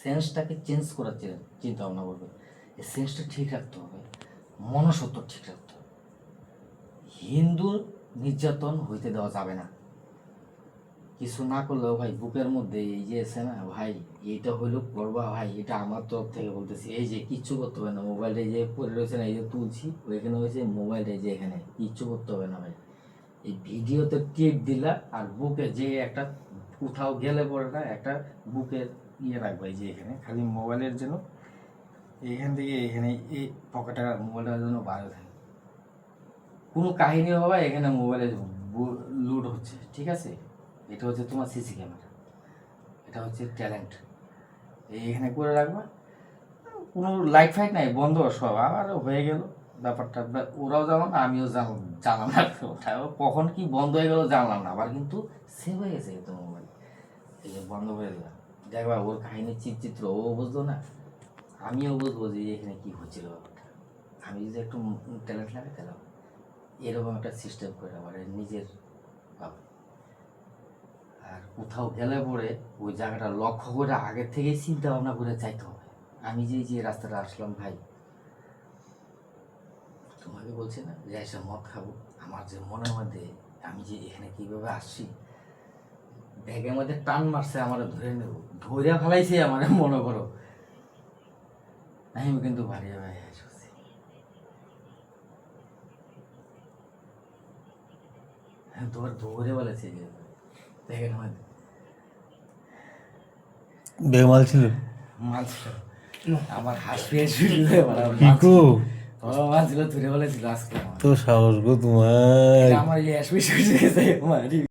সেন্সটাকে change করার চিন্তা ভাবনা করবে। এই সেন্সটা ঠিক রাখতে হবে, মনসত্ব ঠিক রাখতে হবে। হিন্দু নির্যাতন হইতে দেওয়া যাবে না। কিছু না করলেও ভাই বুকের মধ্যে এই যে আছে না ভাই, এইটা হইলো করবা ভাই, এটা আমার তরফ থেকে বলতেছি। এই যে কিচ্ছু করতে হবে না, মোবাইলটা এই যে পড়ে রয়েছে না, এই যে তুলছি ওইখানে হয়েছে মোবাইলটা এই যে এখানে, কিচ্ছু করতে হবে না ভাই। এই ভিডিওতে টিপ দিলা আর বুকে যে একটা কোথাও গেলে পরে না একটা বুকের ইয়ে রাখবে এই যে এখানে, খালি মোবাইলের জন্য এইখান থেকে এখানে এই পকেটে মোবাইলটার জন্য বাইরে থাকে। কোনো কাহিনী হবে এখানে মোবাইলে লুট হচ্ছে, ঠিক আছে? এটা হচ্ছে তোমার সিসি ক্যামেরা, এটা হচ্ছে ট্যালেন্ট। এইখানে করে রাখবা, কোনো লাইট ফাইট নাই, বন্ধ সব। আবার হয়ে গেল ব্যাপারটা, ওরাও জানলাম না, আমিও জানলাম না, ওটা কখন কি বন্ধ হয়ে গেল জানলাম না। আবার কিন্তু সেভ হয়ে গেছে কিন্তু মোবাইল, এই যে বন্ধ করে দিলাম। দেখবা ওর কাহিনীর চিত্র ও বুঝলো না, আমিও বুঝবো যে এখানে কি হচ্ছিল ব্যাপারটা। আমি যদি একটু ট্যালেন্ট লাগে তাহলে এরকম একটা সিস্টেম করে আবার নিজের ভাবে। আর কোথাও গেলে পরে ওই জায়গাটা লক্ষ্য করে আগের থেকেই চিন্তা ভাবনা করে চাইতে হবে। আমি যে রাস্তাটা আসলাম ভাই, তোমাকে বলছি না যে এসে মদ খাবো, আমার যে মনের মধ্যে আমি যে এখানে কীভাবে আসছি, ব্যাগের মধ্যে টান মারছে আমার, ধরে নেব, ধরে ফেলাইছে আমার, মনে করো। আমি কিন্তু ভারী ভাই আসছি, তোমার ধরে বলেছে যে ব্যাগের মধ্যে বেমাল ছিল, মাল ছিল। আমার হাসি শুরু মাল ছিল, ধরে বলেছিল আজকে তো সাহস গো তোমার। আমার এই হাসি শুরু